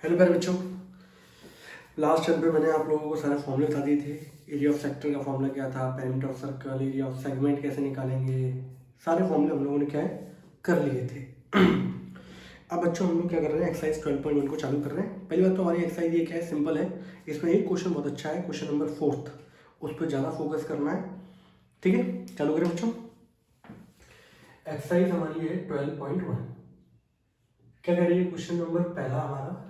Hello प्यारे बच्चों, last time पे मैंने आप लोगों को सारे फॉर्मूले बता दिए थे। एरिया ऑफ सेक्टर का फॉर्मूला क्या था, perimeter of circle, area of segment कैसे निकालेंगे, सारे फॉर्मूले हम लोगों ने क्या है कर लिए थे। अब बच्चों हम लोग क्या कर रहे हैं, एक्सरसाइज 12.1 को चालू कर रहे हैं। पहली बात तो हमारी एक्सरसाइज ये क्या है, सिंपल है। इसमें एक क्वेश्चन बहुत अच्छा है, क्वेश्चन नंबर 4, उस पर ज़्यादा फोकस करना है। ठीक है, चालू करें बच्चों। एक्सरसाइज हमारी है 12.1। क्या कह रही है क्वेश्चन नंबर पहला हमारा।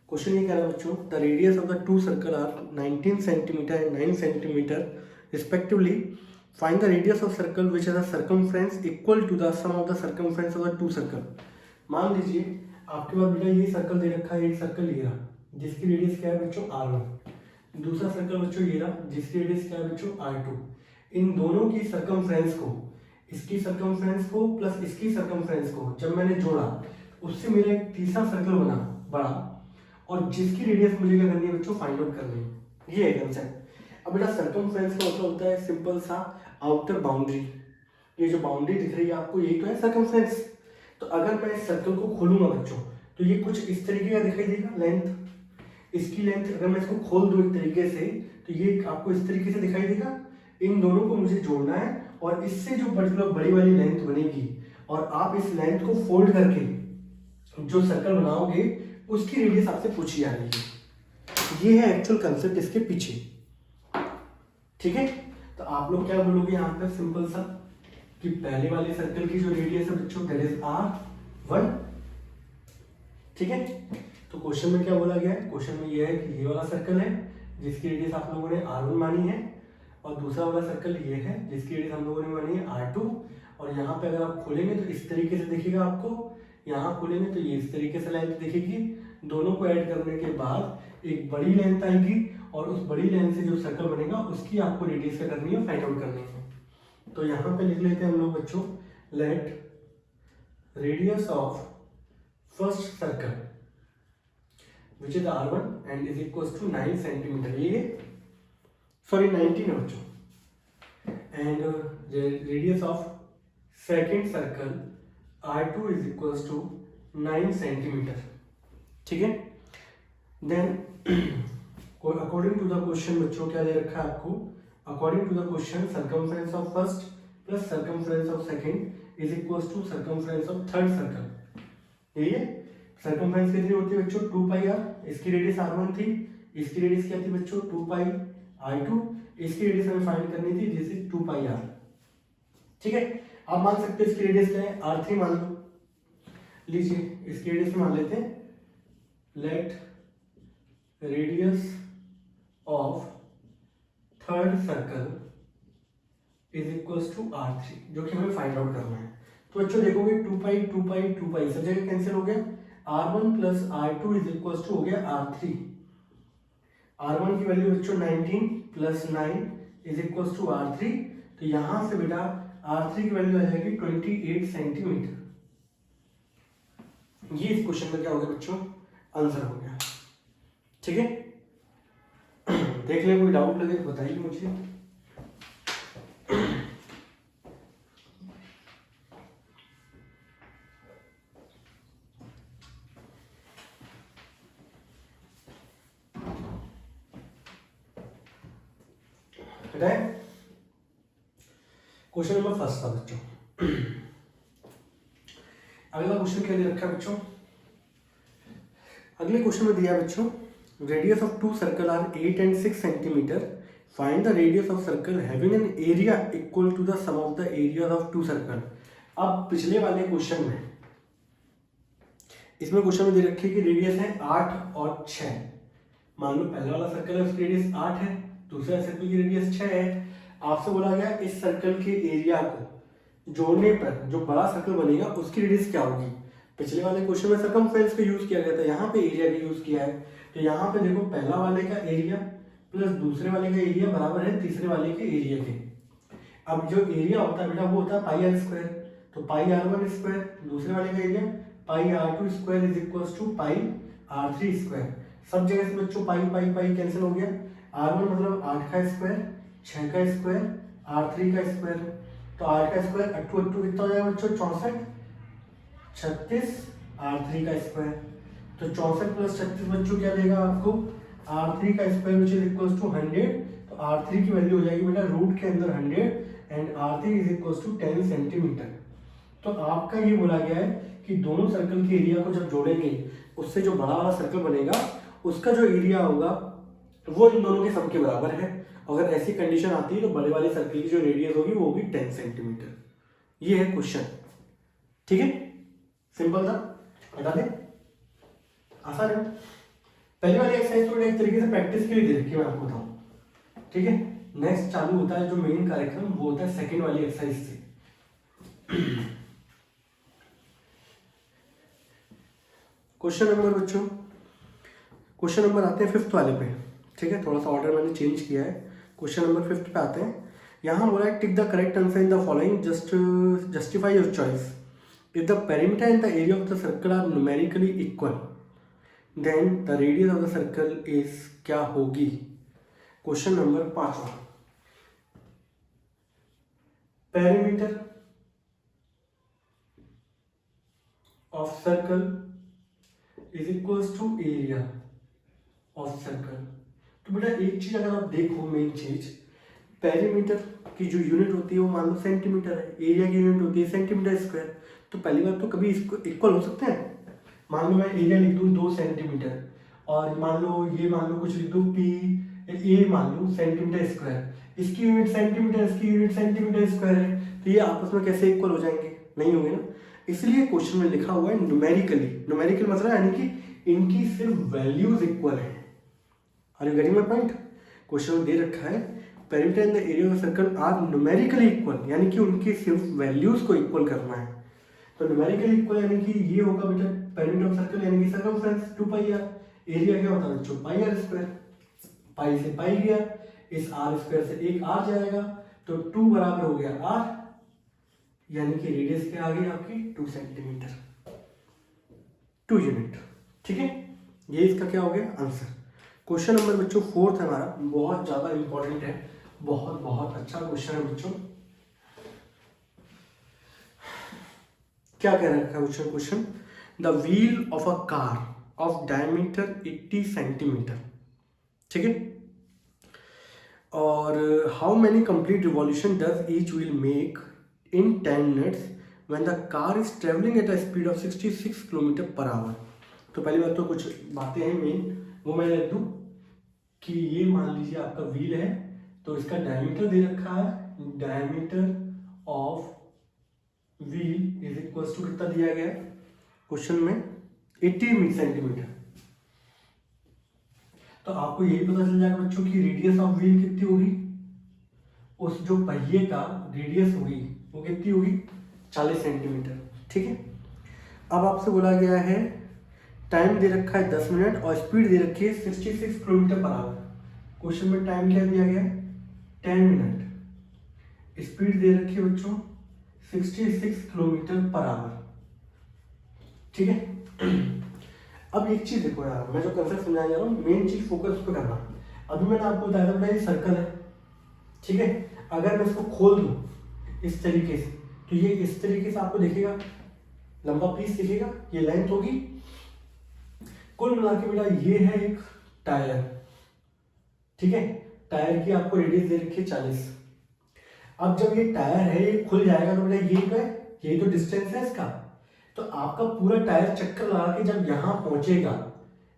क्वेश्चन ये कह रहा है बच्चों, the radius of the two circle are 19 centimetre and 9 centimetre respectively. Find the radius of circle which has a circumference equal to the sum of the circumference of the two circle. मान लीजिए आपके पास बेटा ये circle दे रखा है, एक circle ये रहा जिसकी रेडियस क्या है बच्चों r1, दूसरा सर्कल बच्चों ये रहा जिसकी रेडियस क्या है बच्चों r2। इन दोनों की सर्कमफ्रेंस को, इसकी सर्कमफ्रेंस को प्लस इसकी सर्कमफ्रेंस को जब मैंने जोड़ा, उससे मेरा एक तीसरा सर्कल बना बड़ा, और जिसकी रेडियस मुझे क्या करनी है बच्चों, फाइंड आउट करनी है। ये है कंसेप्ट। अब बेटा सर्कमफ्रेंस का मतलब होता है सिंपल सा आउटर बाउंड्री। ये जो बाउंड्री दिख रही है आपको, यही तो है सर्कमफ्रेंस। तो अगर मैं इस सर्कल को खोलूंगा बच्चों, तो ये कुछ इस तरीके का दिखाई देगा, लेंथ, इसकी लेंथ अगर मैं इसको खोल दूं एक तरीके से, तो ये आपको इस तरीके से दिखाई देगा। इन दोनों को मुझे जोड़ना है, और इससे जो पर्टिकुलर बड़ी वाली लेंथ बनेगी, और आप इस लेंथ को फोल्ड करके जो सर्कल बनाओगे, उसकी रेडियस आपसे पूछी जा रही है। ये है एक्चुअल कंसेप्ट इसके पीछे। ठीक है, तो आप लोग क्या बोलोगे यहाँ पर सिंपल सा, कि पहले वाले सर्कल की जो रेडियस है बच्चों दैट इज r1। ठीक है, तो क्वेश्चन में क्या बोला गया है, क्वेश्चन में ये है कि ये वाला सर्कल है जिसकी रेडियस आप लोगों ने r1 मानी है, और दूसरा वाला सर्कल ये है जिसकी रेडियस हम लोगों ने मानी है r2। और यहाँ पे अगर आप खोलेंगे तो इस तरीके से दिखेगा आपको, यहाँ खोलेंगे तो ये इस तरीके से लेंथ दिखेगी। दोनों को ऐड करने के बाद एक बड़ी लेंथ आएगी, और उस बड़ी लेंथ से जो सर्कल बनेगा उसकी आपको रेडियस क्या करनी है, फाइंड आउट करनी है। तो यहाँ पे लिख लेते हैं हम लोग बच्चों, let radius of first circle which is r1 and is equal to 9 centimetre, ये सॉरी 19 है बच्चों, and radius of second circle r2 is equal to 9 centimetre. ठीक है, then according to the question बच्चों क्या दे रखा है आपको, according to the question circumference of first plus circumference of second is equal to circumference of third circle. यही है, सर्कमफ्रेंस कितनी होती है बच्चों 2 पाई r, इसकी रेडियस r1 थी, इसकी रेडियस क्या थी बच्चों 2 पाई r2, इसकी रेडियस हमें फाइंड करनी थी जिस इज 2 पाई r। ठीक है, आप मान सकते हैं इसकी रेडियस क्या है r3 मान लो, लीजिए इसकी रेडियस मान लेते हैं, let radius of third circle is equal to r3, जो कि हमें फाइंड आउट करना है। तो बच्चों देखोगे 2 पाई 2 पाई 2 पाई सब जगह कैंसिल हो गया, r1 plus r2 is equal to हो गया r3। r1 की वैल्यू बच्चों 19 plus 9 is equal to r3, तो यहां से बेटा r3 की वैल्यू आ जाएगी 28 सेंटीमीटर। ये इस क्वेश्चन में क्या हो गया बच्चों, आंसर हो गया। ठीक है, देख ले, कोई डाउट लगे तो बताइए मुझे। क्वेश्चन नंबर फर्स्ट था बच्चों। अगला क्वेश्चन क्या दे रखा है बच्चों, अगले क्वेश्चन में दिया बच्चों, radius of two circle are 8 and 6 centimetre, find the radius of circle having an area equal to the sum of the areas of two circle. अब पिछले वाले क्वेश्चन में, इसमें क्वेश्चन में दे रखी है कि रेडियस है 8 और 6। मान लो पहला वाला सर्कल है उसकी रेडियस 8 है, दूसरा सर्कल की रेडियस 6 है। आपसे बोला गया इस सर्कल के एरिया को जोड़ने पर जो बड़ा सर्कल बनेगा उसकी रेडियस क्या होगी। पिछले वाले क्वेश्चन में सर्कमफ्रेंस का यूज किया गया था, यहाँ पे एरिया का यूज किया है। तो यहाँ पे देखो पहला वाले का एरिया प्लस दूसरे वाले का एरिया बराबर है तीसरे वाले के एरिया के। अब जो एरिया होता है बेटा वो होता है पाई आर स्क्वायर, तो पाई r1 स्क्वायर, दूसरे वाले का area pi r2 square is equal to pi r3 square. सब जगह से बच्चों पाई पाई पाई कैंसिल हो गया, r1 मतलब 8 का स्क्वायर, 6 का स्क्वायर, r3 का स्क्वायर, तो 8 का स्क्वायर 8 कितना हो जाएगा बच्चों 64, 36 r3 का स्क्वायर। तो 64 प्लस 36 बच्चों क्या देगा आपको, R3 का square which is equals to 100। तो R3 की वैल्यू हो जाएगी बेटा रूट के अंदर 100 and R3 is equals to 10 centimetre. तो आपका ये बोला गया है कि दोनों सर्कल के एरिया को जब जोड़ेंगे उससे जो बड़ा वाला सर्कल बनेगा उसका जो एरिया होगा वो इन दोनों के सम के बराबर है। अगर ऐसी कंडीशन आती है तो बड़े वाले सर्कल की जो रेडियस होगी वो होगी 10 सेंटीमीटर। ये है क्वेश्चन, ठीक है, सिंपल था, बता दे, आसान है। पहली वाली एक्सरसाइज तो एक तरीके से प्रैक्टिस के लिए दे रखी है, मैं आपको बताऊं, ठीक है। नेक्स्ट चालू होता है जो मेन कार्यक्रम, वो होता है सेकंड वाली एक्सरसाइज से। क्वेश्चन नंबर बच्चों, क्वेश्चन नंबर आते हैं 5th वाले पे, ठीक है, थोड़ा सा ऑर्डर मैंने चेंज किया है। क्वेश्चन नंबर 5th पे आते हैं। यहाँ बोला है tick the correct answer in the following, justify your choice. If the perimeter and the area of the circle are numerically equal then the radius of the circle is क्या होगी। Question number 5, perimeter of circle is equals to area of circle. तो बेटा एक चीज अगर आप देखो, main चीज, पेरीमीटर की जो यूनिट होती है वो मान लो सेंटीमीटर है, एरिया की यूनिट होती है सेंटीमीटर स्क्वायर। तो पहली बात तो कभी इसको इक्वल हो सकते हैं। मान लो मैं एरिया लिख दूँ 2 सेंटीमीटर और मान लो कुछ लिख दूँ कि ए मान लो सेंटीमीटर स्क्वायर, इसकी यूनिट सेंटीमीटर, इसकी यूनिट सेंटीमीटर स्क्वायर है, तो ये आपस में कैसे इक्वल हो जाएंगे, नहीं होंगे ना। इसलिए क्वेश्चन में लिखा हुआ है न्यूमेरिकली, न्यूमेरिकल मतलब यानी कि इनकी सिर्फ वैल्यूज इक्वल है। Are you getting my point. Question में दे रखा है perimeter and the area of circle are numerically equal, यानी कि उनकी सिर्फ वैल्यूज को इक्वल करना है। तो न्यूमेरिकली इक्वल यानी कि ये होगा बेटा पेरिमीटर ऑफ सर्कल यानी कि सर्कमफ्रेंस 2πr, एरिया क्या होता है बच्चों πr स्क्वायर, पाई से पाई गया, इस r स्क्वायर से एक r जाएगा, तो 2 बराबर हो गया r, यानी कि रेडियस क्या आ गई आपकी 2 सेंटीमीटर, 2 यूनिट, ठीक है। ये इसका क्या हो गया आंसर। क्वेश्चन नंबर बच्चों 4th है हमारा, बहुत ज्यादा इंपॉर्टेंट है, बहुत बहुत अच्छा क्वेश्चन है बच्चों। क्या कह रखा है question, the wheel of a car of diameter 80 centimetre, ठीक है, और how many complete revolution does each wheel make in 10 minutes when the car is travelling at a speed of 66 kilometre per hour. तो पहली बात तो कुछ बातें हैं मेन, वो मैं लिख दूं कि ये मान लीजिए आपका व्हील है, तो इसका डायमीटर दे रखा है, diameter of wheel is equal to कितना दिया गया है क्वेश्चन में 80 सेंटीमीटर। तो आपको यही पता चल जाएगा बच्चों की रेडियस ऑफ व्हील कितनी होगी, उस जो पहिए का रेडियस होगी वो कितनी होगी 40 सेंटीमीटर, ठीक है। अब आपसे बोला गया है टाइम दे रखा है 10 मिनट और स्पीड दे रखी है 66 किलोमीटर पर आवर। क्वेश्चन में टाइम क्या दिया गया है 10 मिनट, स्पीड दे रखी है बच्चों 66 किलोमीटर पर आवर, ठीक है। अब एक चीज देखो यार, मैं जो कंसेप्ट समझाने जा रहा हूँ मेन चीज फोकस पे करना। अभी मैंने आपको बताया था ये सर्कल है, ठीक है, अगर मैं इसको खोल दूं इस तरीके से तो ये इस तरीके से आपको दिखेगा, लंबा पीस दिखेगा, ये लेंथ होगी। कुल मिला के बेटा ये है एक टायर, ठीक है, टायर की आपको रेडियस दे रखी है 40। अब जब ये टायर है ये खुल जाएगा तो बेटा ये क्या है, यही तो डिस्टेंस है इसका। तो आपका पूरा टायर चक्कर लगा के जब यहाँ पहुंचेगा,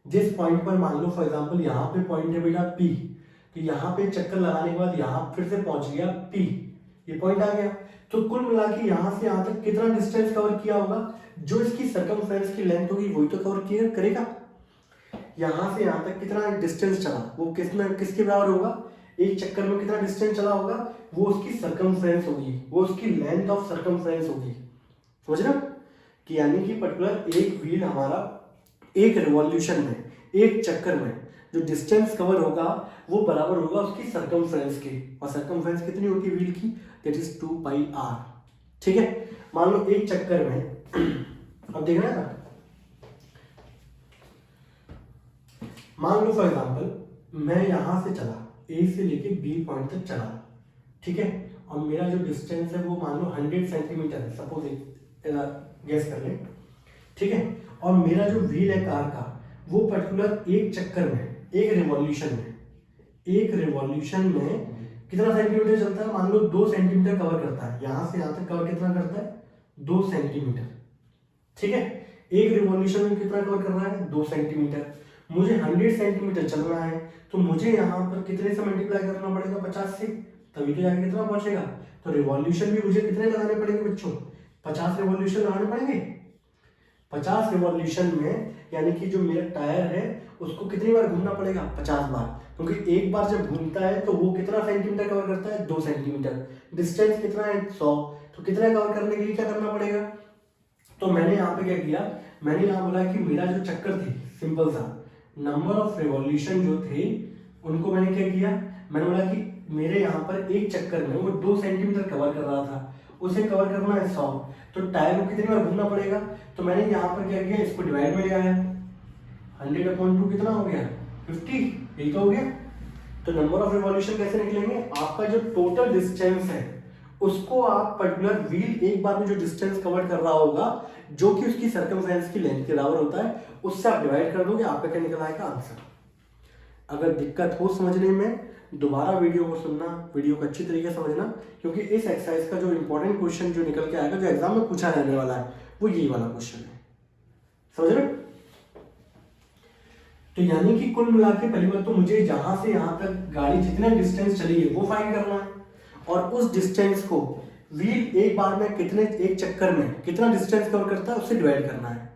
जिस पॉइंट पर मान लो फॉर एग्जांपल यहाँ पे पॉइंट है बेटा P, तो यहाँ पे चक्कर लगाने के बाद यहाँ फिर से पहुंच गया P, ये पॉइंट आ गया। तो कुल मिला के यहाँ से यहाँ तक कितना डिस्टेंस कवर किया होगा, जो इसकी सर्कमफ्रेंस की लेंथ होगी वही तो कवर किया करेगा। यहाँ से यहाँ तक कितना डिस्टेंस चला वो किसके बराबर होगा, एक चक्कर में कितना डिस्टेंस चला होगा वो उसकी सर्कमफ्रेंस होगी, वो उसकी लेंथ ऑफ सर्कमफ्रेंस होगी, समझ रहे हो। कि यानी कि पर्टिकुलर एक व्हील हमारा एक रिवॉल्यूशन में, एक चक्कर में जो डिस्टेंस कवर होगा वो बराबर होगा उसकी सर्कमफ्रेंस के, और सर्कमफ्रेंस कितनी होती है व्हील की, दैट इज 2πr, ठीक है। मान लो एक चक्कर में अब देखना है, मान लो फॉर एग्जांपल मैं यहां से चला A से लेके B पॉइंट तक चला, ठीक है, और मेरा जो डिस्टेंस है वो मान लो 100 सेंटीमीटर है, सपोज गैस कर ले, ठीक है, और मेरा जो व्हील है कार का वो पर्टिकुलर एक चक्कर में, एक रिवॉल्यूशन में कितना सेंटीमीटर चलता है? मान लो 2 सेंटीमीटर कवर करता है, यहां से यहां तक कवर कितना करता है? 2 सेंटीमीटर। ठीक है, एक रिवॉल्यूशन में कितना कवर कर रहा है? 2 सेंटीमीटर। मुझे 100 सेंटीमीटर चलना है, तो मुझे यहाँ पर कितने से मल्टीप्लाई करना पड़ेगा? 50 से, तभी तो जाके कितना पहुंचेगा। तो रिवॉल्यूशन भी मुझे कितने लगाने पड़ेंगे बच्चों? 50 रिवॉल्यूशन लगाने पड़ेंगे। 50 रिवॉल्यूशन में यानी कि जो मेरा टायर है उसको कितनी बार घूमना पड़ेगा? 50 बार, क्योंकि एक बार जब घूमता है तो वो कितना सेंटीमीटर कवर करता है? 2 सेंटीमीटर। डिस्टेंस कितना है? 100। तो कितना कवर करने के लिए क्या करना पड़ेगा? तो मैंने यहाँ पे क्या किया, मैंने यहाँ बोला कि मेरा जो चक्कर थे सिंपल सा, नंबर ऑफ रिवॉल्यूशन जो थे उनको मैंने क्या किया, मैंने बोला कि मेरे यहाँ पर एक चक्कर में वो 2 सेंटीमीटर कवर कर रहा था, उसे कवर करना है 100, तो टायर को कितनी बार घूमना पड़ेगा? तो मैंने यहाँ पर क्या किया, इसको डिवाइड में ले आया, 100/2 कितना हो गया? 50। यही तो हो गया। तो नंबर ऑफ रिवॉल्यूशन कैसे निकलेंगे? आपका जो टोटल डिस्टेंस है उसको आप पर्टिकुलर व्हील एक बार में जो डिस्टेंस कवर कर रहा होगा, जो कि उसकी सर्कमफ्रेंस की लेंथ के बराबर होता है, उससे आप डिवाइड कर दोगे, आपका क्या निकल आएगा? आंसर। अगर दिक्कत हो समझने में, दोबारा वीडियो को सुनना, वीडियो को अच्छी तरीके से समझना, क्योंकि इस एक्सरसाइज का जो इंपॉर्टेंट क्वेश्चन जो निकल के आएगा, जो एग्जाम में पूछा जाने वाला है, वो यही वाला क्वेश्चन है। समझ रहे? तो यानी कि कुल मिला के पहली बात तो मुझे यहां से यहां तक गाड़ी जितना डिस्टेंस चली है वो फाइंड करना है, और उस डिस्टेंस को व्हील एक बार में कितने, एक चक्कर में कितना डिस्टेंस कवर करता है उससे डिवाइड करना है।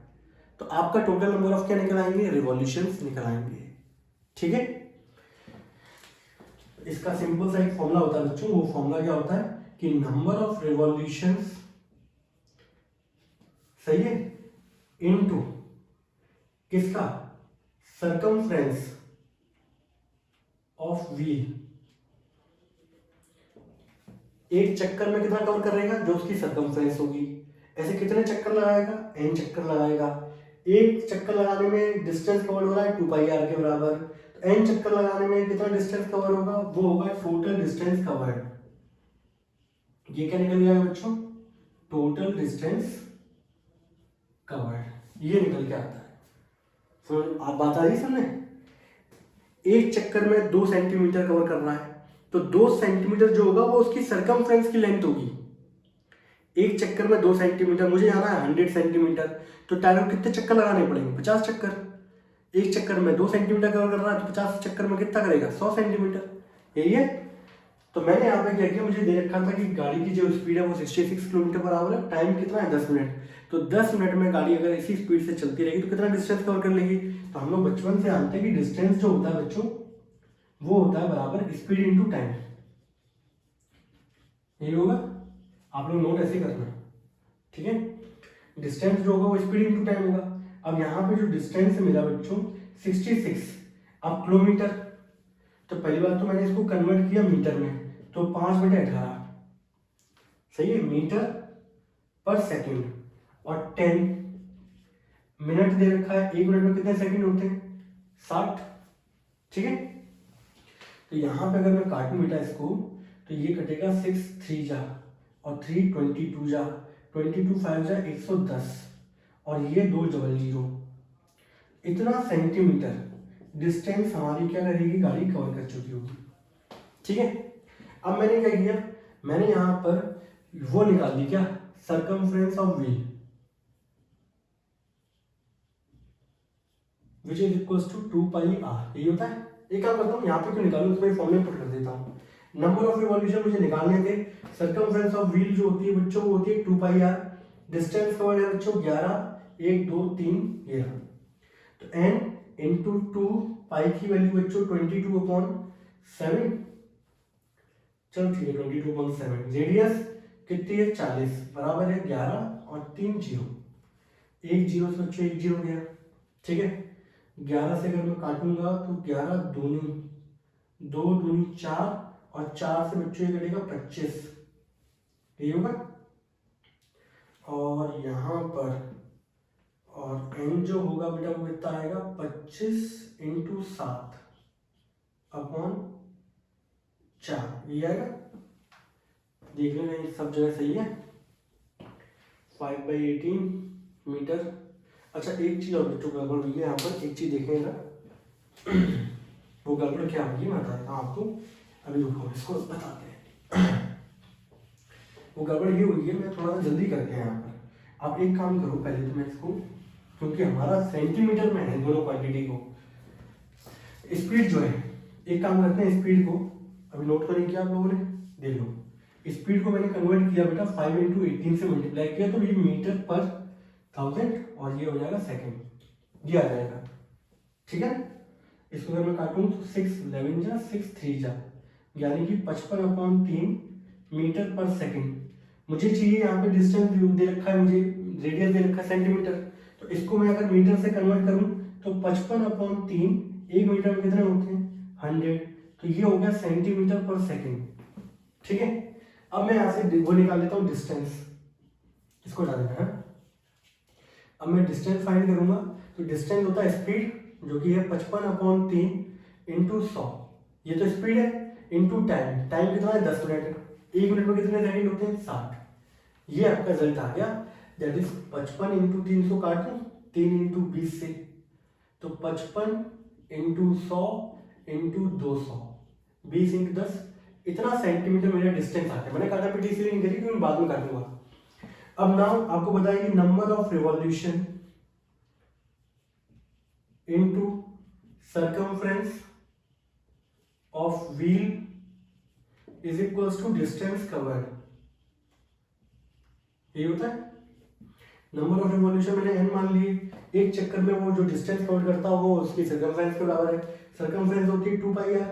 तो आपका टोटल नंबर ऑफ क्या निकल आएंगे? रिवॉल्यूशंस निकल आएंगे। ठीक है, इसका सिंपल सा एक फॉर्मूला होता है बच्चों, वो फॉर्मूला क्या होता है कि नंबर ऑफ रिवॉल्यूशंस, सही है, इनटू किसका? Circumference of wheel. एक चक्कर में कितना कवर करेगा? जो उसकी सर्कमफ्रेंस होगी। ऐसे कितने चक्कर लगाएगा? n चक्कर लगाएगा। एक चक्कर लगाने में डिस्टेंस कवर हो रहा है 2πr के बराबर, तो n चक्कर लगाने में कितना डिस्टेंस कवर होगा? वो होगा टोटल डिस्टेंस कवर्ड। ये क्या निकल गया बच्चों? टोटल डिस्टेंस कवर्ड, ये निकल के आता है। तो आप बात आ रही समझे? एक चक्कर में 2 सेंटीमीटर कवर कर रहा है, तो 2 सेंटीमीटर जो होगा वो उसकी सर्कमफ्रेंस की लेंथ होगी। एक चक्कर में 2 सेंटीमीटर, मुझे जाना है 100 सेंटीमीटर, तो टायर को कितने चक्कर लगाने पड़ेंगे? 50 चक्कर। एक चक्कर में 2 सेंटीमीटर कवर कर रहा है, तो 50 चक्कर में कितना करेगा? 100 सेंटीमीटर। यही है। तो मैंने यहाँ पे क्या किया, मुझे दे रखा था कि गाड़ी की जो स्पीड है वो 66 किलोमीटर पर आवर है, टाइम कितना है? 10 मिनट। तो 10 मिनट में गाड़ी अगर इसी स्पीड से चलती रहेगी तो कितना डिस्टेंस कवर कर लेगी? तो हम लोग बचपन से जानते हैं कि डिस्टेंस जो होता है बच्चों, वो होता है बराबर स्पीड इंटू टाइम। यही होगा, आप लोग नोट ऐसे करना। ठीक है, डिस्टेंस जो होगा वो स्पीड इंटू टाइम होगा। अब यहाँ पे जो डिस्टेंस मिला बच्चों 66, अब किलोमीटर, तो पहली बात तो मैंने इसको कन्वर्ट किया मीटर में, तो 5/18, सही है, मीटर पर सेकंड। और 10 मिनट दे रखा है, 1 मिनट में कितने सेकंड होते हैं? 60। ठीक है, तो यहां पे अगर मैं काटूं बेटा इसको, तो ये कटेगा 6 3 जा और 3 22 जा, 22 5 जा 110, और ये 2 00, इतना सेंटीमीटर डिस्टेंस हमारी क्या करेगी? गाड़ी कवर कर चुकी होगी। ठीक है, अब मैंने क्या किया, मैंने यहां पर वो निकाल दी, क्या? Circumference of wheel, which is equals to 2πr। यही होता है। एक काम करता हूँ, यहाँ पे क्यों निकालूं, उसमें फॉर्मूले पुट कर देता हूँ। नंबर ऑफ रिवॉल्यूशन मुझे निकालने थे, सर्कमफ्रेंस ऑफ व्हील जो होती है बच्चों वो होती है 2πr, डिस्टेंस कवर्ड है बच्चों 11, 1 2 3 ये रहा, तो n इंटू 2 पाई की वैल्यू बच्चों 22/7, चलो ठीक है 22/7, रेडियस कितनी है? 40, बराबर है 11 और 3 0, 1 0 से बच्चों 1 0 गया। ठीक है, 11 से अगर मैं काटूंगा तो 11 दूनी 2 दूनी 4, और 4 से बच्चों ये कटेगा 25, यही होगा। और यहाँ पर और n जो होगा बेटा वो कितना आएगा? 25 × 7 अपॉन 4, ये आएगा। देख लेना सब जगह सही है। 5/18 मीटर, अच्छा एक चीज़ और बच्चों गड़बड़ हुई है यहाँ पर, एक चीज़ देखेगा वो गड़बड़ क्या होगी मैं बताता हूँ आपको, अभी रुको इसको बताते हैं। वो गड़बड़ ये हुई है, मैं थोड़ा सा जल्दी करके यहाँ पर, आप एक काम करो पहले तो मैं इसको, क्योंकि हमारा सेंटीमीटर में है दोनों क्वांटिटी को, स्पीड जो है, एक काम करते हैं स्पीड को, अभी नोट तो नहीं किया आप लोगों ने, देख लो स्पीड को मैंने कन्वर्ट किया बेटा 5 × 18 से मल्टीप्लाई किया तो ये मीटर पर 1000 और ये हो जाएगा सेकेंड, ये आ जाएगा, ठीक है। इसको अगर मैं काटूँ तो 6 11 जा 6 3 जा, यानी कि 55/3 मीटर पर सेकेंड। मुझे चाहिए यहाँ पे डिस्टेंस दे रखा है, मुझे रेडियस दे रखा है सेंटीमीटर, तो इसको मैं अगर मीटर से कन्वर्ट करूँ तो 55/3, एक मीटर में कितने होते हैं 100, तो ये हो गया सेंटीमीटर पर सेकेंड, ठीक है। अब मैं यहाँ से वो निकाल लेता हूँ डिस्टेंस, इसको हटा देना है। अब मैं डिस्टेंस फाइंड करूंगा तो डिस्टेंस होता है स्पीड जो कि है 55/3 × 100, ये तो स्पीड है, इंटू टाइम, टाइम कितना है 10 मिनट, एक मिनट में कितने सेकंड होते हैं 60, ये आपका रिजल्ट आ गया। दैट इज 55 × 300 काट लो 3 × 20 से, तो 55 × 100 × 200, 20 × 10, इतना सेंटीमीटर मेरा डिस्टेंस आता है। मैंने काटा पीटी इसलिए नहीं करी क्योंकि मैं बाद में काटूंगा। अब नाउ आपको बताइए number of revolution into circumference of wheel is equals to distance covered, ये होता है नंबर ऑफ रिवॉल्यूशन। मैंने n मान लिए, एक चक्कर में वो जो डिस्टेंस कवर करता हो वो उसकी सर्कमफ्रेंस के बराबर है। सर्कमफ्रेंस होती है 2πr,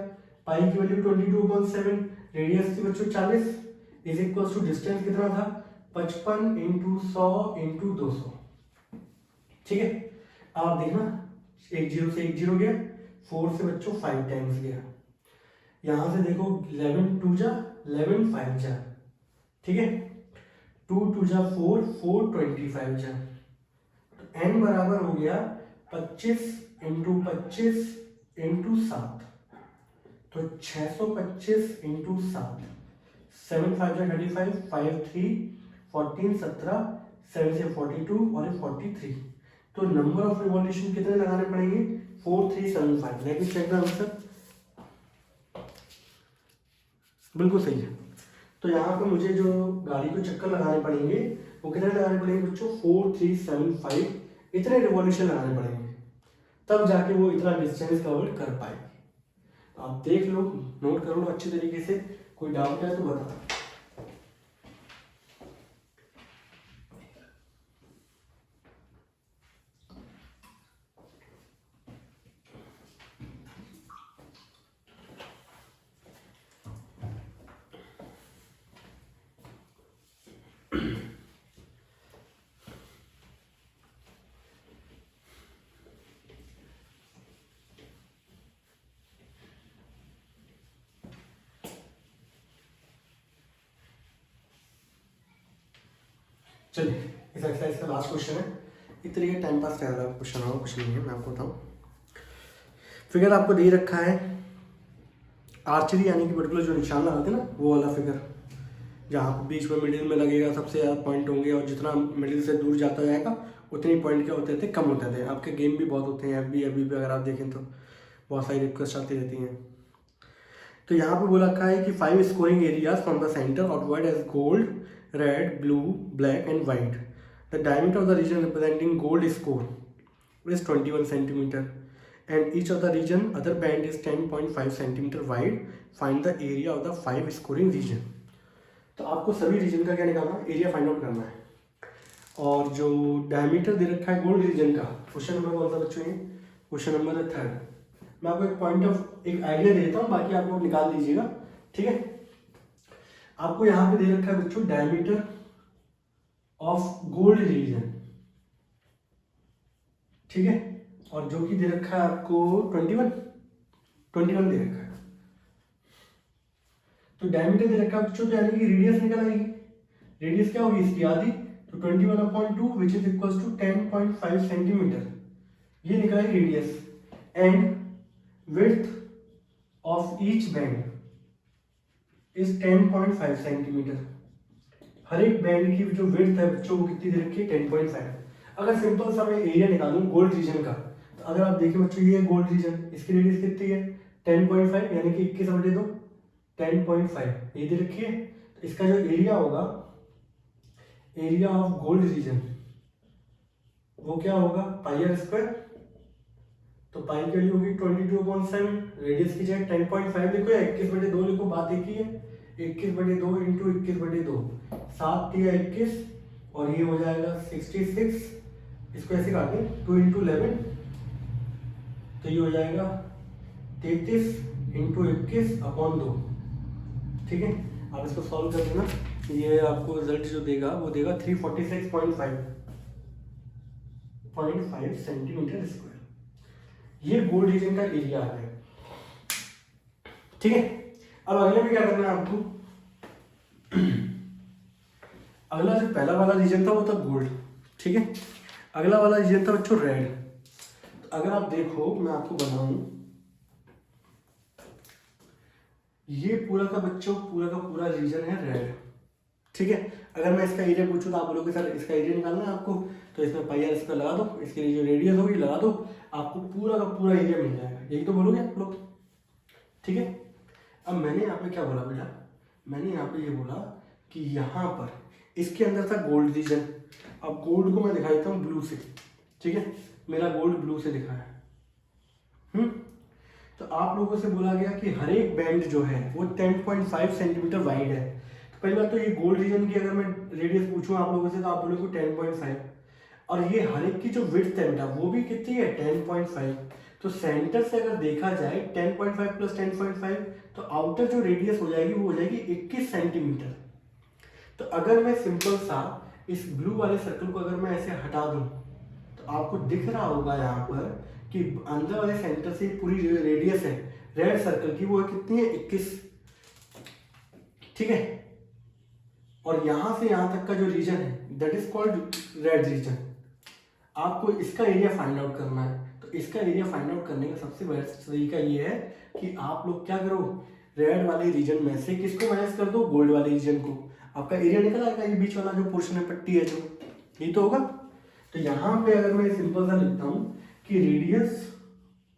पाई की वैल्यू 22/7, रेडियस की बच्चों 40, इज इक्वल्स टू डिस्टेंस कितना था 55 × 100 × 200, ठीक है। आप देखना 1 0 से 1 0 गया, 4 से बच्चों 5 टाइम्स गया, यहां से देखो 11 2 जा 11 5 जा, ठीक है, 2 2 जा 4 4 25 जा, तो n बराबर हो गया 25 × 25 × 7, तो 625 × 7, 7 5 जा 35, 5 3 14 17, 7 से 42 और 43, तो नंबर ऑफ रिवॉल्यूशन कितने लगाने पड़ेंगे 4375। Let me check the answer, बिल्कुल सही है। तो यहाँ पे मुझे जो गाड़ी को चक्कर लगाने पड़ेंगे वो कितने लगाने पड़ेंगे बच्चों 4375, इतने रिवॉल्यूशन लगाने पड़ेंगे, तब जाके वो इतना डिस्टेंस कवर कर पाएगी। आप देख लो, नोट कर लो अच्छी तरीके से, कोई डाउट है तो बता। चलिए इस एक्सरसाइज का लास्ट क्वेश्चन है, इतने टाइम पास कर रहा क्वेश्चन हो, कुछ नहीं है, मैं आपको बताऊँ। फिगर आपको दे रखा है आर्चरी यानी कि पर्टिकुलर जो निशान लगाते हैं ना वो वाला फिगर, जहाँ बीच में मिडिल में लगेगा सबसे ज़्यादा पॉइंट होंगे और जितना मिडिल से दूर जाता जाएगा उतने पॉइंट क्या होते थे कम होते थे। आपके गेम भी बहुत होते हैं, एफ बी अगर आप देखें तो बहुत सारी रिक्वेस्ट आती रहती हैं। तो यहाँ पे बोला रखा है कि 5 scoring areas from the centre outward as gold, red, blue, black and white. The diameter of the region representing gold score is 21 centimetre and each of the region other band is 10.5 centimeter wide. Find the area of the 5 scoring region. तो आपको सभी reason का क्या निकालना है, area find out करना है। और जो डायमीटर दे रखा है गोल्ड रीजन का, क्वेश्चन नंबर कौन सा बच्चों है, क्वेश्चन नंबर 3। मैं आपको एक पॉइंट ऑफ एक आइडिया देता हूँ, बाकी आप लोग निकाल दीजिएगा, ठीक है। आपको यहाँ पे दे रखा है बच्चों डायमीटर ऑफ गोल्ड रीजन, ठीक है, और जो कि दे रखा है आपको 21 दे रखा है। तो डायमीटर दे रखा है बच्चों, तो यानी कि रेडियस निकल आएगी, रेडियस क्या होगी इसकी आधी, तो 21/2 which is equals to 10.5 centimetre, ये निकला है radius. And width of each band is 10.5 centimetre. हर एक बैंड की जो विड्थ है बच्चों वो कितनी दे रखी है 10.5। अगर सिंपल सा मैं एरिया निकालूं गोल्ड रीजन का, तो अगर आप देखिए बच्चों ये गोल्ड रीजन, इसकी रेडियस कितनी है 10.5 यानी कि 21/2 10.5 ये दे रखी है। तो इसका जो एरिया होगा, एरिया ऑफ गोल्ड रीजन, वो क्या होगा पाई आर स्क्वायर। तो पाई की वैल्यू होगी 22/7, रेडियस की जगह 10.5 लिखो या 21/2 लिखो, बात एक ही है। 21/2 इंटू 21/2, 7 या 21 और ये हो जाएगा 66। इसको ऐसे काटें 2 इंटू 11, तो ये हो जाएगा 33 इंटू 21/2। ठीक है, आप इसको सॉल्व कर देना, ये आपको रिजल्ट जो देगा वो देगा 346.5 सेंटीमीटर स्क्वायर। ये गोल्ड रीजन का एरिया आ गया। ठीक है, अब अगले में क्या करना है आपको, अगला जो पहला वाला रीजन था वो था गोल्ड। ठीक है, अगला वाला रीजन था बच्चों रेड। तो अगर आप देखो मैं आपको बनाऊं, ये पूरा का बच्चों पूरा का पूरा रीजन है रेड। ठीक है, अगर मैं इसका एरिया पूछूं तो आप बोलोगे सर इसका एरिया निकालना है आपको, तो इसमें पाई आर इसका लगा दो, इसके लिए जो रेडियस होगी लगा दो, आपको पूरा का पूरा एरिया मिल जाएगा। यही तो बोलोगे आप लोग। ठीक है, अब मैंने यहाँ पे क्या बोला बेटा, मैंने यहाँ पे ये बोला कि यहाँ पर इसके अंदर था गोल्ड रीजन। अब गोल्ड को मैं दिखा देता हूँ ब्लू से। ठीक है, मेरा गोल्ड ब्लू से दिखा है। तो आप लोगों से बोला गया कि हर एक बैंड जो है वो 10.5 सेंटीमीटर वाइड है। तो पहली बात तो ये गोल्ड रीजन की अगर मैं रेडियस पूछूं आप लोगों से तो आप बोलोगे 10.5, और ये हर एक की जो विड्थ है बेटा वो भी कितनी है 10.5। तो सेंटर से अगर देखा जाए 10.5 प्लस 10.5, तो आउटर जो रेडियस हो जाएगी वो हो जाएगी 21 सेंटीमीटर। तो अगर मैं सिंपल सा इस ब्लू वाले सर्कल को अगर मैं ऐसे हटा दूं, तो आपको दिख रहा होगा यहाँ पर कि अंदर वाले सेंटर से पूरी रेडियस है रेड सर्कल की वो कितनी है 21। ठीक है, और यहां से यहां तक का जो रीजन है that is called red region. आपको इसका एरिया फाइंड आउट करना है। तो इसका एरिया फाइंड आउट करने का सबसे बेस्ट तरीका ये है कि आप लोग क्या करो, रेड वाले रीजन में से किसको माइनस कर दो, गोल्ड वाले रीजन को। आपका एरिया निकल आएगा, ये बीच वाला जो पोर्शन है पट्टी है जो, ये तो होगा। तो यहाँ पे अगर मैं सिंपल सा लिखता हूँ कि रेडियस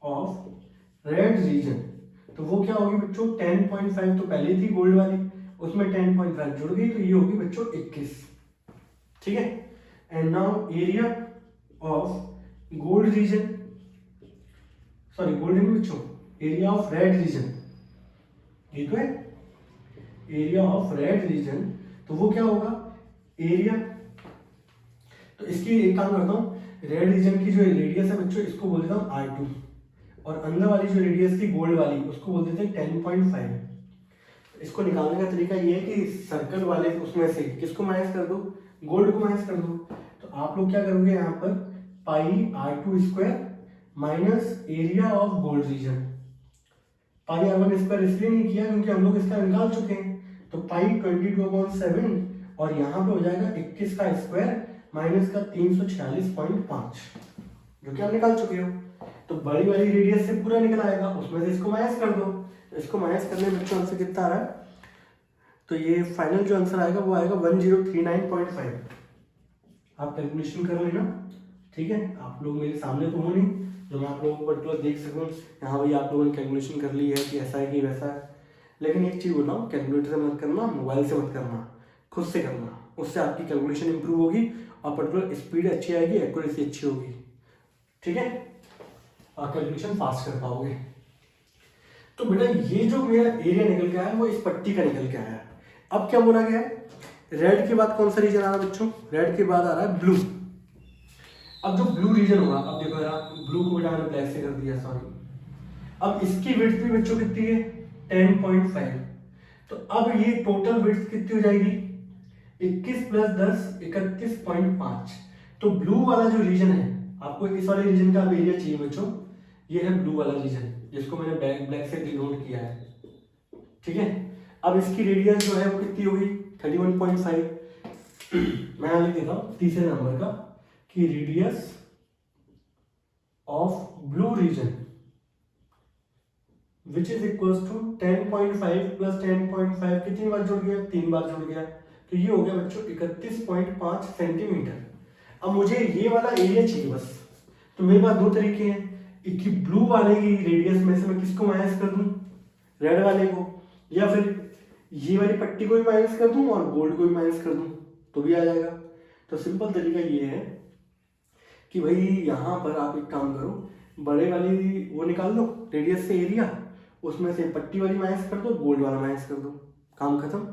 ऑफ रेड रीजन, तो वो क्या होगी बच्चों 10.5, तो पहले थी गोल्ड वाली उसमें 10.5 जुड़ गई, तो ये होगी बच्चों 21। ठीक है, and now area of gold reason, sorry gold नहीं बच्चों, एरिया ऑफ रेड रीजन, ये तो है एरिया ऑफ रेड रीजन। तो वो क्या होगा एरिया, तो इसकी एक काम करता हूँ, रेड रीजन की जो रेडियस है बच्चों इसको बोल देता हूँ R2, और अंदर वाली जो रेडियस थी गोल्ड वाली उसको बोल देते हैं 10.5। इसको निकालने का तरीका ये है कि सर्कल वाले उसमें से किसको माइनस कर दो, गोल्ड को माइनस कर दो। तो आप लोग क्या करोगे यहाँ पर पाई R2 square minus area of gold reason. Pi R1 square इसलिए नहीं किया क्योंकि हम लोग इसका निकाल चुके हैं। तो पाई 22/7 और यहाँ पे हो जाएगा 21 का स्क्वायर माइनस का 346.5, जो कि आप निकाल चुके हो। तो बड़ी वाली रेडियस से पूरा निकल आएगा, उसमें से इसको माइनस कर दो। तो इसको माइनस करने में बच्चों आंसर कितना आ रहा है, तो ये फाइनल जो आंसर आएगा वो आएगा 1039.5। आप कैलकुलेशन कर लेना। ठीक है, आप लोग मेरे सामने तो हो नहीं जो मैं आप लोगों को पर्टिकुलर देख सकूँ, यहाँ भाई आप लोगों ने कैलकुलेशन कर ली है कि ऐसा है कि वैसा है। लेकिन एक चीज़ बोल रहा हूँ, कैलकुलेटर से मत करना, मोबाइल से मत करना, खुद से करना, उससे आपकी कैलकुलेशन इंप्रूव होगी और पर्टिकुलर स्पीड अच्छी आएगी, एक्यूरेसी अच्छी होगी। ठीक है, आप कैलकुलेशन फास्ट कर पाओगे। तो बेटा ये जो मेरा एरिया निकल के आया वो इस पट्टी का निकल के आया। अब क्या बोला गया है, रेड के बाद कौन सा रीजन आ रहा है बच्चों, रेड के बाद आ रहा है ब्लू। अब जो ब्लू रीजन होगा, अब देखो यार ब्लू को बेटा मैंने ब्लैक से कर दिया, सॉरी। अब इसकी विड्थ भी बच्चों कितनी है 10.5। तो अब ये टोटल विड्थ कितनी हो जाएगी 21 प्लस 10 31.5। तो ब्लू वाला जो रीजन है, आपको इस वाले रीजन का एरिया चाहिए बच्चों, ये है ब्लू वाला रीजन जिसको मैंने ब्लैक से डिनोट किया है। ठीक है, अब इसकी रेडियस जो है वो कितनी होगी 31.5। मैं यहाँ लिख देता हूँ तीसरे नंबर का कि radius of blue region which is equals to 10.5 plus 10.5 कितनी बार जुड़ गया 3 बार जुड़ गया, तो ये हो गया बच्चों 31.5 सेंटीमीटर। अब मुझे ये वाला एरिया चाहिए बस। तो मेरे पास दो तरीके हैं, एक कि ब्लू वाले की रेडियस में से मैं किसको माइनस कर दूं, रेड वाले को, या फिर ये वाली पट्टी को भी माइनस कर दूं और गोल्ड को भी माइनस कर दूं तो भी आ जाएगा। तो सिंपल तरीका ये है कि भाई यहाँ पर आप एक काम करो, बड़े वाली वो निकाल लो रेडियस से एरिया, उसमें से पट्टी वाली माइनस कर दो, गोल्ड वाला माइनस कर दो, काम खत्म।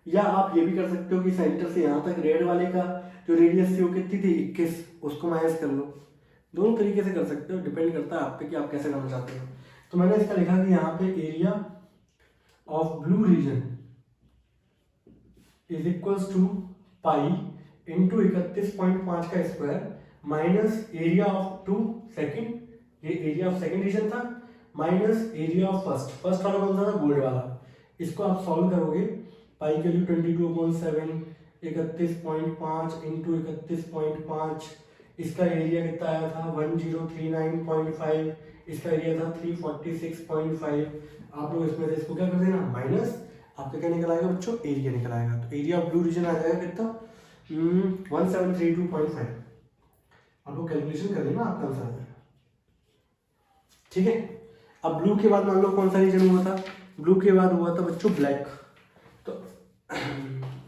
या आप ये भी कर सकते हो कि सेंटर से यहाँ तक रेड वाले का जो रेडियस थी वो कितनी थी 21, उसको माइनस कर लो। दोनों तरीके से कर सकते हो, डिपेंड करता है आप पे कि आप कैसे करना चाहते हो। तो मैंने इसका लिखा कि यहाँ पे area of blue region is equals to pi into 31.5 का square minus area of two second, ये एरिया ऑफ सेकेंड रीजन था, minus area of first, first वाला कौन सा था, गोल्ड वाला। इसको आप सॉल्व करोगे, पाई के लिए 22/7 31.5 इंटू 31.5, इसका एरिया कितना आया था 1039.5, इसका एरिया था 346.5। आप लोग इसमें से इसको क्या कर देना माइनस, आपका क्या निकल आएगा बच्चों, एरिया निकल आएगा। तो एरिया ऑफ ब्लू रीजन आ जाएगा कितना 1732.5। आप लोग कैलकुलेशन कर लेना, आपका आंसर आ जाएगा। ठीक है, अब ब्लू के बाद मान लो कौन सा रीजन हुआ था, ब्लू के बाद हुआ था बच्चों ब्लैक। तो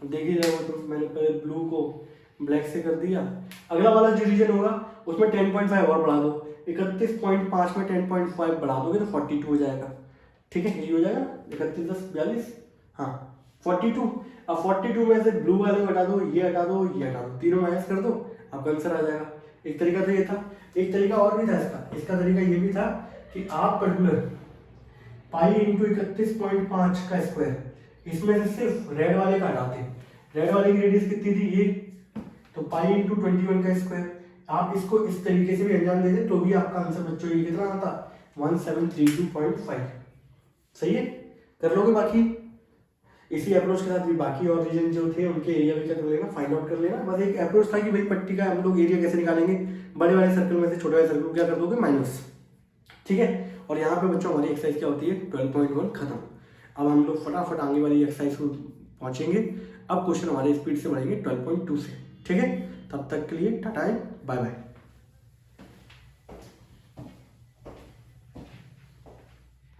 देखिए जाओ, तो मैंने पहले ब्लू को ब्लैक से कर दिया, अगला वाला जो रीजन होगा उसमें 10.5 और बढ़ा दो, 31.5 में 10.5 बढ़ा दोगे तो 42 हो जाएगा। ठीक है, ये हो जाएगा 31 10 42, हाँ 42। अब 42 में से ब्लू वाले को हटा दो, ये हटा दो, ये हटा दो, तीनों माइनस कर दो, आपका आंसर आ जाएगा। एक तरीका तो ये था, एक तरीका और भी था इसका तरीका ये भी था कि आप पर्टिकुलर पाई इंटू 31.5 का स्क्वायर, इसमें से सिर्फ रेड वाले का हटाते, रेड वाले की रेडियस कितनी थी ये, तो पाई इंटू 21 का स्क्वायर। आप इसको इस तरीके से भी अंजाम देते तो भी आपका आंसर बच्चों ये कितना आता 1732.5। सही है, कर लोगे। बाकी इसी अप्रोच के साथ भी बाकी और रीजन जो थे उनके एरिया भी क्या कर लेना, फाइंड आउट कर लेना। बस एक अप्रोच था कि भाई पट्टी का हम लोग एरिया कैसे निकालेंगे, बड़े वाले सर्कल में से छोटे वाले सर्कल को क्या कर दोगे माइनस। ठीक है, और यहाँ पे बच्चों हमारी एक्सरसाइज क्या होती है 12.1 खत्म। अब हम लोग फटाफट आगे वाली एक्सरसाइज को पहुंचेंगे। अब क्वेश्चन हमारे स्पीड से बढ़ेंगे 12.2 से। ठीक है, तब तक के लिए टाटा बाय बाय।